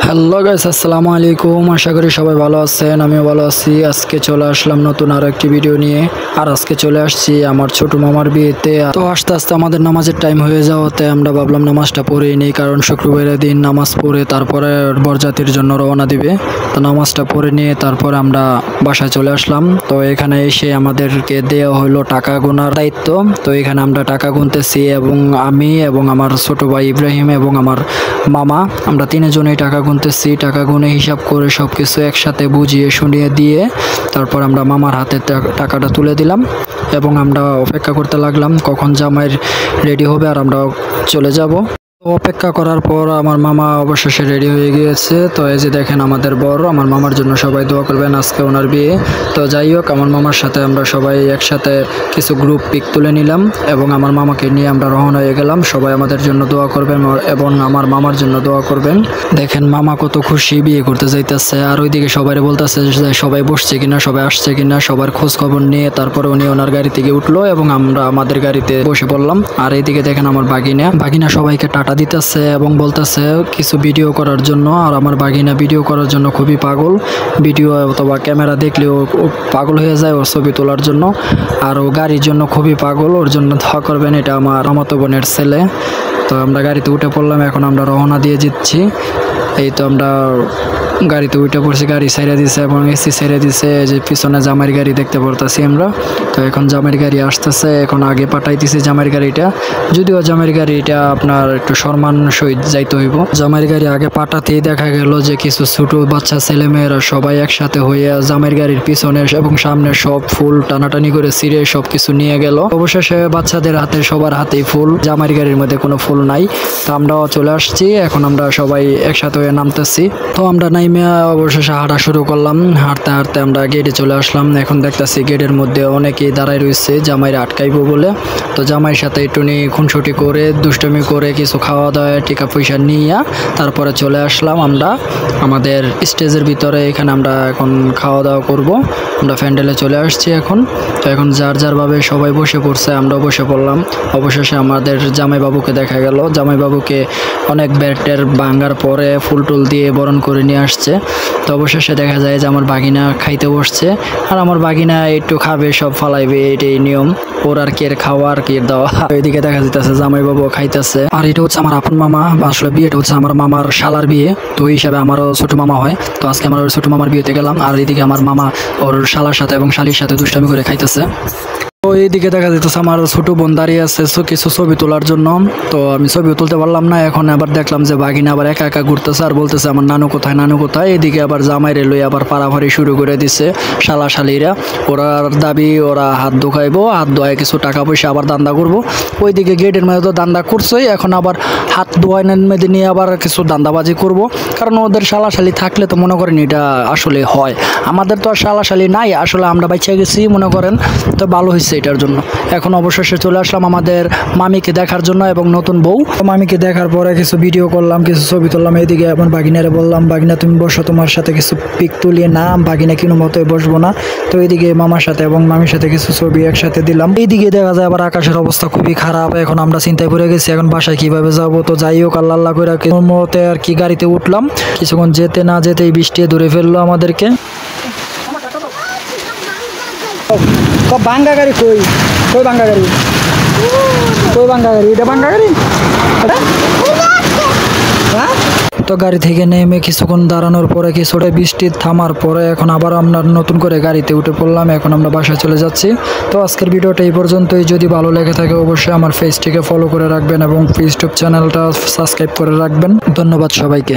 Hello guys, আসসালামু আলাইকুম। আশা করি সবাই ভালো আছেন, আমিও ভালো আছি। আজকে চলে আসলাম নতুন আরো একটি ভিডিও নিয়ে। আর আজকে চলে আসছি আমার ছোট মামার বিয়েতে। তো আস্তে আস্তে আমাদের নামাজের টাইম হয়ে যাওয়াতে আমরা ভাবলাম নামাজটা পড়েই নেই, কারণ শুক্রবারের দিন নামাজ পড়ে তারপরে বরযাত্রীর জন্য রওনা দিবে। তো নামাজটা পড়ে নিয়ে তারপরে আমরা বাসায় চলে আসলাম। তো এখানে এসে আমাদেরকে দেওয়া হলো টাকা গোনার দায়িত্ব। তো এখানে আমরা টাকা গুনতেছি, এবং আমি এবং আমার ছোট ভাই ইব্রাহিম এবং আমার মামা, আমরা তিনজনেই টাকা গুনতেছি। টাকা গুনে হিসাব করে সবকিছু একসাথে বুঝিয়ে শুনিয়ে দিয়ে তারপর আমরা মামার হাতে টাকাটা তুলে দিলাম, এবং আমরা অপেক্ষা করতে লাগলাম কখন জামাই রেডি হবে আর আমরা চলে যাব। অপেক্ষা করার পর আমার মামা অবশেষে রেডি হয়ে গিয়েছে। তো এই যে দেখেন আমাদের বড়, আমার মামার জন্য সবাই দোয়া করবেন, আজকে ওনার বিয়ে। তো যাই হোক, আমার মামার সাথে আমরা সবাই একসাথে কিছু গ্রুপ পিক তুলে নিলাম, এবং আমার মামাকে নিয়ে আমরা রওনা হয়ে গেলাম। সবাই আমাদের জন্য দোয়া করবেন এবং আমার মামার জন্য দোয়া করবেন। দেখেন মামা কত খুশি, বিয়ে করতে যাইতেছে। আর ওইদিকে সবাই বলতেছে যে সবাই বসছে কিনা, সবাই আসছে কিনা, সবার খোঁজ খবর নিয়ে তারপরে উনি ওনার গাড়ি থেকে উঠলো এবং আমরা আমাদের গাড়িতে বসে পড়লাম। আর এইদিকে দেখেন আমার বাগিনা সবাইকে টাটা দিতেছে এবং বলতেছে কিছু ভিডিও করার জন্য। আর আমার বাগিনা ভিডিও করার জন্য খুবই পাগল, ভিডিও অথবা ক্যামেরা দেখলেও পাগল হয়ে যায় ওর ছবি তোলার জন্য। আর ও গাড়ির জন্য খুবই পাগল, ওর জন্য দোয়া করবেন। এটা আমার মামাতো বোনের ছেলে। তো আমরা গাড়িতে উঠে পড়লাম, এখন আমরা রওনা দিয়ে যাচ্ছি। এই তো আমরা গাড়িতে উঠে পড়ছি, গাড়ি ছেড়ে দিছে এবং এসি ছেড়ে দিছে। যে পিছনে জামাইয়ের গাড়ি দেখতে পড়তেছি আমরা। তো এখন জামাইয়ের গাড়ি আসতেছে, এখন আগে পাঠাইতেছি জামাইয়ের গাড়িটা। যদিও জামাইয়ের গাড়িটা আপনার একটু সম্মান সহিত যাইতে হইব। জামাইয়ের গাড়ি আগে পাঠাতেই দেখা গেল যে কিছু ছোট বাচ্চা ছেলেমেয়েরা সবাই একসাথে হইয়া জামাইয়ের গাড়ির পিছনে এবং সামনে সব ফুল টানাটানি করে ছিঁড়ে সব কিছু নিয়ে গেল। অবশেষে বাচ্চাদের হাতে সবার হাতেই ফুল, জামাইয়ের গাড়ির মধ্যে কোনো ফুল নাই। তো আমরাও চলে আসছি, এখন আমরা সবাই একসাথে হয়ে নামতেছি। তো আমরা অবশেষে হাঁটা শুরু করলাম। হাঁটতে হাঁটতে আমরা গেটে চলে আসলাম। এখন দেখতেছি গেটের মধ্যে অনেকেই দাঁড়ায় রয়েছে জামাইরা আটকাইবো বলে। তো জামাইয়ের সাথে একটু খুনসুটি করে দুষ্টমি করে কিছু খাওয়া দাওয়া টাকা পয়সা নিয়ে তারপরে চলে আসলাম আমরা আমাদের স্টেজের ভিতরে। এখানে আমরা এখন খাওয়া দাওয়া করব। আমরা প্যান্ডেলে চলে আসছি এখন। তো এখন যার যারভাবে সবাই বসে পড়ছে, আমরাও বসে পড়লাম। অবশেষে আমাদের জামাইবাবুকে দেখা গেল। জামাইবাবুকে অনেক ব্যাটের ভাঙার পরে ফুল টুল দিয়ে বরণ করে নিয়ে আসছে। তো অবশেষে দেখা যায় যে আমার বাগিনা খাইতে বসছে, আর আমার বাগিনা একটু খাবে, সব ফালাইবে, এটাই নিয়ম ওর। আর কি খাওয়া আর কি দেওয়া। এইদিকে দেখা যাইতেছে জামাইবাবু খাইতেছে। আর এটা হচ্ছে আমার আপন মামা, আসলে বিয়েটা হচ্ছে আমার মামার শালার বিয়ে, তো এই হিসাবে আমারও ছোট মামা হয়। তো আজকে আমার ছোট মামার বিয়েতে গেলাম। আর এইদিকে আমার মামা ওর শালার সাথে এবং শালির সাথে দুষ্টামি করে খাইতেছে। তো এইদিকে দেখা যাইতেছে আমার ছোট বোন দাঁড়িয়ে আছে কিছু ছবি তোলার জন্য। তো আমি ছবিও তুলতে পারলাম না। এখন আবার দেখলাম যে বাগিনা আবার একা একা ঘুরতেছে আর বলতেছে আমার নানু কোথায়, নানু কোথায়। এদিকে আবার জামাইরে লই আবার পাড়াভাড়ি শুরু করে দিছে শালা শালিরা। ওরার দাবি ওরা হাত ধোকাইবো, হাত ধোয়ায় কিছু টাকা পয়সা আবার দান্দা করবো। ওইদিকে গেটের মধ্যে তো দান্দা করছোই, এখন আবার হাত ধোয়াইনের মধ্যে নিয়ে আবার কিছু দান্দাবাজি করব। কারণ ওদের শালা শালি থাকলে তো মনে করেন এটা আসলে হয়। আমাদের তো আর শালা শালি নাই, আসলে আমরা বাইচা গেছি মনে করেন। তো ভালো হয়েছে এটার জন্য। এখন অবশেষে চলে আসলাম আমাদের মামিকে দেখার জন্য এবং নতুন বউ। মামিকে দেখার পরে কিছু ভিডিও করলাম, কিছু ছবি তুললাম। এইদিকে এখন বাগিনারে বললাম, বাগিনা তুমি বসো, তোমার সাথে কিছু পিক তুলিয়ে না, বাগিনা কোনো মতোই বসবো না। তো এইদিকে মামার সাথে এবং মামির সাথে কিছু ছবি একসাথে দিলাম। এইদিকে দেখা যায় আবার আকাশের অবস্থা খুবই খারাপ। এখন আমরা চিন্তায় পড়ে গেছি এখন বাসায় কিভাবে যাব। তো যাই হোক, আল্লাহ আল্লাহ করে মতে আর কি গাড়িতে উঠলাম। কিছুক্ষণ যেতে না যেতেই বৃষ্টি ধরে ফেললো আমাদেরকে। ভাঙ্গা গাড়ি কই কই ভাঙ্গা গাড়ি, কই ভাঙ্গা গাড়ি, এটা ভাঙ্গা গাড়ি। তো গাড়ি থেকে নেমে কিছুক্ষণ দাঁড়ানোর পরে কিছুটা বৃষ্টি থামার পরে এখন আবার আমরা নতুন করে গাড়িতে উঠে পড়লাম। এখন আমরা বাসায় চলে যাচ্ছি। তো আজকের ভিডিওটা এই পর্যন্তই। যদি ভালো লেগে থাকে অবশ্যই আমার পেজটিকে ফলো করে রাখবেন এবং ইউটিউব চ্যানেলটা সাবস্ক্রাইব করে রাখবেন। ধন্যবাদ সবাইকে।